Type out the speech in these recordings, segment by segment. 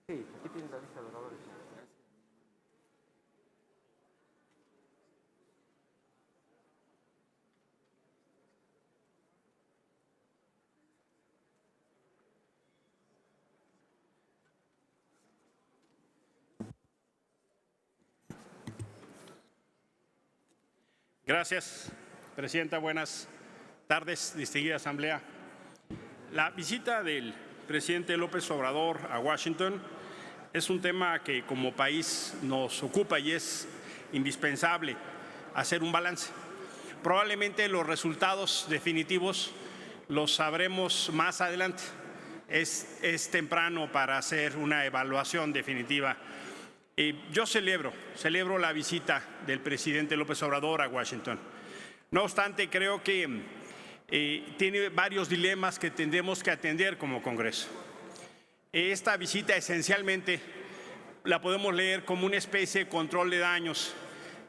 Sí, aquí tienes la lista de oradores. Gracias, Presidenta. Buenas tardes, distinguida Asamblea. La visita del presidente López Obrador a Washington es un tema que como país nos ocupa y es indispensable hacer un balance. Probablemente los resultados definitivos los sabremos más adelante. Es temprano para hacer una evaluación definitiva. Yo celebro la visita del presidente López Obrador a Washington. No obstante, creo que tiene varios dilemas que tendremos que atender como Congreso. Esta visita esencialmente la podemos leer como una especie de control de daños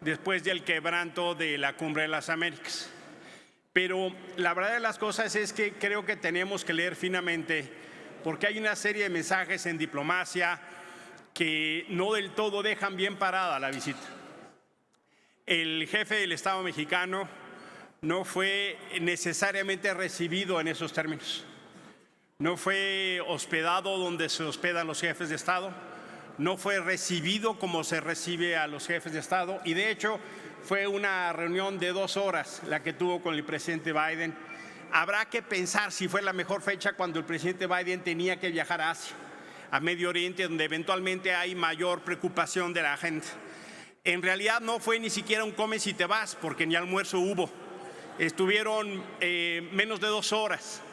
después del quebranto de la Cumbre de las Américas. Pero la verdad de las cosas es que creo que tenemos que leer finamente, porque hay una serie de mensajes en diplomacia que no del todo dejan bien parada la visita. El jefe del Estado mexicano no fue necesariamente recibido en esos términos. No fue hospedado donde se hospedan los jefes de Estado, no fue recibido como se recibe a los jefes de Estado y de hecho fue una reunión de 2 horas la que tuvo con el presidente Biden. Habrá que pensar si fue la mejor fecha cuando el presidente Biden tenía que viajar a Asia, a Medio Oriente, donde eventualmente hay mayor preocupación de la gente. En realidad no fue ni siquiera un come si te vas, porque ni almuerzo hubo. Estuvieron menos de 2 horas.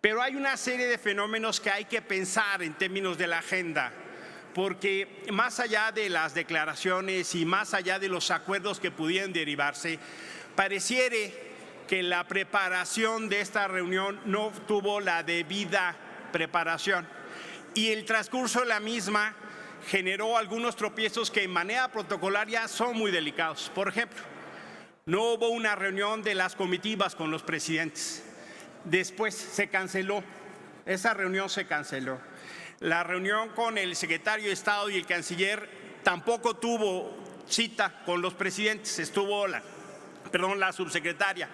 Pero hay una serie de fenómenos que hay que pensar en términos de la agenda, porque más allá de las declaraciones y más allá de los acuerdos que pudieran derivarse, pareciere que la preparación de esta reunión no tuvo la debida preparación. Y el transcurso de la misma generó algunos tropiezos que en manera protocolaria son muy delicados. Por ejemplo, no hubo una reunión de las comitivas con los presidentes. Después se canceló, esa reunión se canceló. La reunión con el secretario de Estado y el canciller tampoco tuvo cita con los presidentes, estuvo la subsecretaria.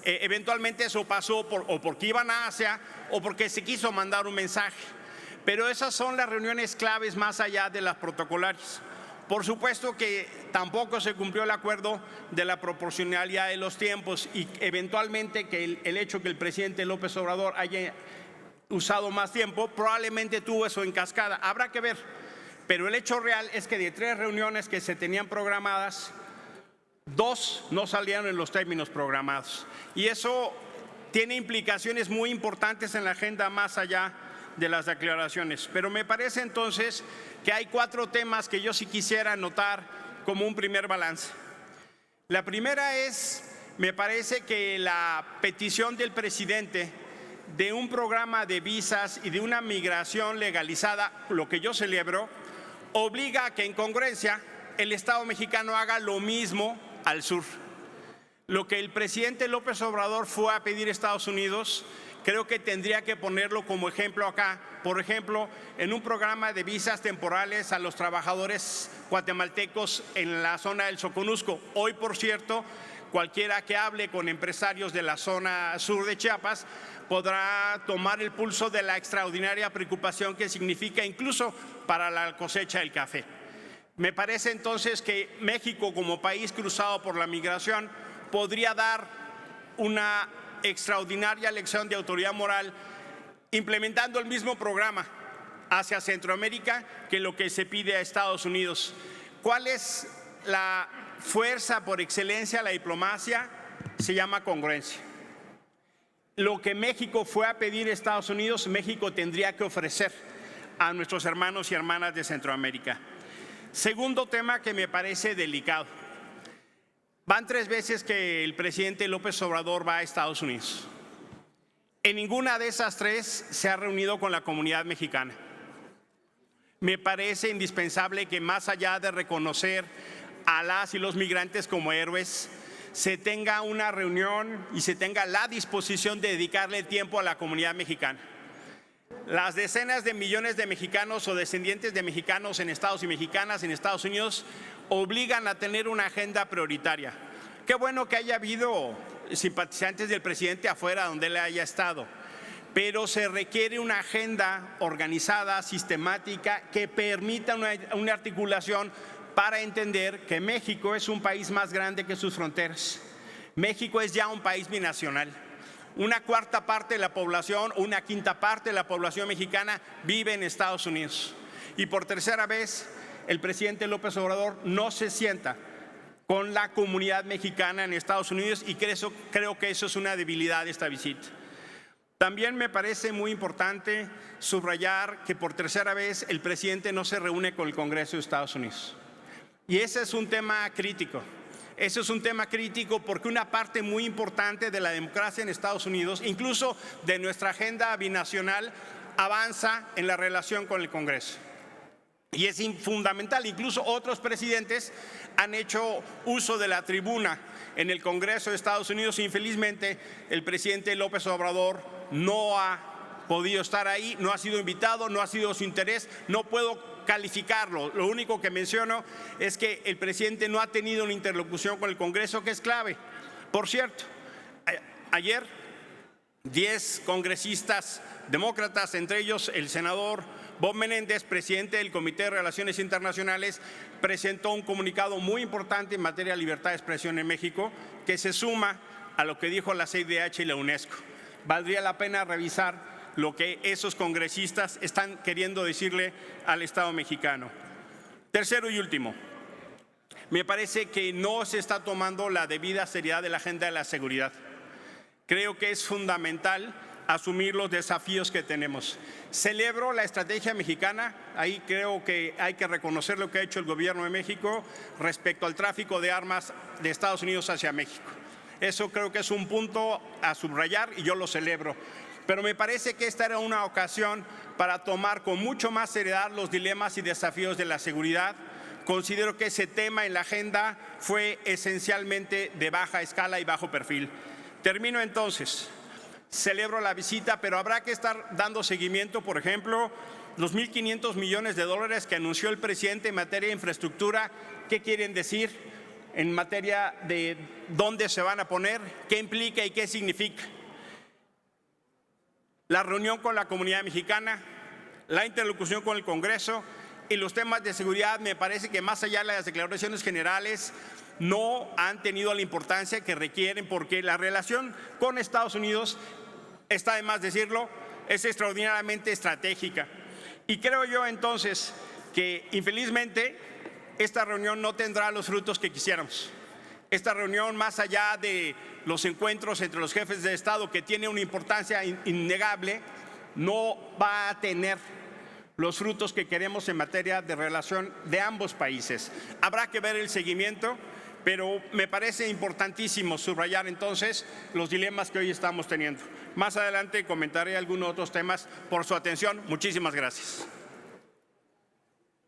Eventualmente eso pasó o porque iban a Asia o porque se quiso mandar un mensaje. Pero esas son las reuniones claves más allá de las protocolarias. Por supuesto que tampoco se cumplió el acuerdo de la proporcionalidad de los tiempos y eventualmente que el hecho que el presidente López Obrador haya usado más tiempo probablemente tuvo eso en cascada. Habrá que ver. Pero el hecho real es que de 3 reuniones que se tenían programadas, 2 no salieron en los términos programados. Y eso tiene implicaciones muy importantes en la agenda más allá de las declaraciones. Pero me parece entonces que hay 4 temas que yo sí quisiera anotar como un primer balance. La primera es, me parece que la petición del presidente de un programa de visas y de una migración legalizada, lo que yo celebro, obliga a que en congruencia el Estado mexicano haga lo mismo al sur. Lo que el presidente López Obrador fue a pedir a Estados Unidos, creo que tendría que ponerlo como ejemplo acá. Por ejemplo, en un programa de visas temporales a los trabajadores guatemaltecos en la zona del Soconusco. Hoy, por cierto, cualquiera que hable con empresarios de la zona sur de Chiapas podrá tomar el pulso de la extraordinaria preocupación que significa incluso para la cosecha del café. Me parece entonces que México, como país cruzado por la migración, podría dar una extraordinaria lección de autoridad moral implementando el mismo programa hacia Centroamérica que lo que se pide a Estados Unidos. ¿Cuál es la fuerza por excelencia de la diplomacia? Se llama congruencia. Lo que México fue a pedir a Estados Unidos, México tendría que ofrecer a nuestros hermanos y hermanas de Centroamérica. Segundo tema que me parece delicado. Van 3 veces que el presidente López Obrador va a Estados Unidos. En ninguna de esas 3 se ha reunido con la comunidad mexicana. Me parece indispensable que más allá de reconocer a las y los migrantes como héroes, se tenga una reunión y se tenga la disposición de dedicarle tiempo a la comunidad mexicana. Las decenas de millones de mexicanos o descendientes de mexicanos en Estados y mexicanas en Estados Unidos obligan a tener una agenda prioritaria. Qué bueno que haya habido simpatizantes del presidente afuera donde él haya estado, pero se requiere una agenda organizada, sistemática, que permita una articulación para entender que México es un país más grande que sus fronteras. México es ya un país binacional. Una cuarta parte de la población, una quinta parte de la población mexicana vive en Estados Unidos. Y por tercera vez, el presidente López Obrador no se sienta con la comunidad mexicana en Estados Unidos y creo que eso es una debilidad de esta visita. También me parece muy importante subrayar que por tercera vez el presidente no se reúne con el Congreso de Estados Unidos. Y ese es un tema crítico. Ese es un tema crítico porque una parte muy importante de la democracia en Estados Unidos, incluso de nuestra agenda binacional, avanza en la relación con el Congreso. Y es fundamental, incluso otros presidentes han hecho uso de la tribuna en el Congreso de Estados Unidos. Infelizmente, el presidente López Obrador no ha podido estar ahí, no ha sido invitado, no ha sido su interés, no puedo calificarlo. Lo único que menciono es que el presidente no ha tenido una interlocución con el Congreso, que es clave. Por cierto, ayer 10 congresistas demócratas, entre ellos el senador Bob Menéndez, presidente del Comité de Relaciones Internacionales, presentó un comunicado muy importante en materia de libertad de expresión en México, que se suma a lo que dijo la CIDH y la UNESCO. Valdría la pena revisar lo que esos congresistas están queriendo decirle al Estado mexicano. Tercero y último, me parece que no se está tomando la debida seriedad de la agenda de la seguridad. Creo que es fundamental asumir los desafíos que tenemos. Celebro la estrategia mexicana, ahí creo que hay que reconocer lo que ha hecho el gobierno de México respecto al tráfico de armas de Estados Unidos hacia México. Eso creo que es un punto a subrayar y yo lo celebro. Pero me parece que esta era una ocasión para tomar con mucho más seriedad los dilemas y desafíos de la seguridad. Considero que ese tema en la agenda fue esencialmente de baja escala y bajo perfil. Termino entonces. Celebro la visita, pero habrá que estar dando seguimiento, por ejemplo, los 1.500 millones de dólares que anunció el presidente en materia de infraestructura. ¿Qué quieren decir en materia de dónde se van a poner? ¿Qué implica y qué significa? La reunión con la comunidad mexicana, la interlocución con el Congreso y los temas de seguridad, me parece que más allá de las declaraciones generales no han tenido la importancia que requieren, porque la relación con Estados Unidos, está de más decirlo, es extraordinariamente estratégica. Y creo yo entonces que infelizmente esta reunión no tendrá los frutos que quisiéramos. Esta reunión, más allá de los encuentros entre los jefes de Estado, que tiene una importancia innegable, no va a tener los frutos que queremos en materia de relación de ambos países. Habrá que ver el seguimiento, pero me parece importantísimo subrayar entonces los dilemas que hoy estamos teniendo. Más adelante comentaré algunos otros temas. Por su atención, muchísimas gracias.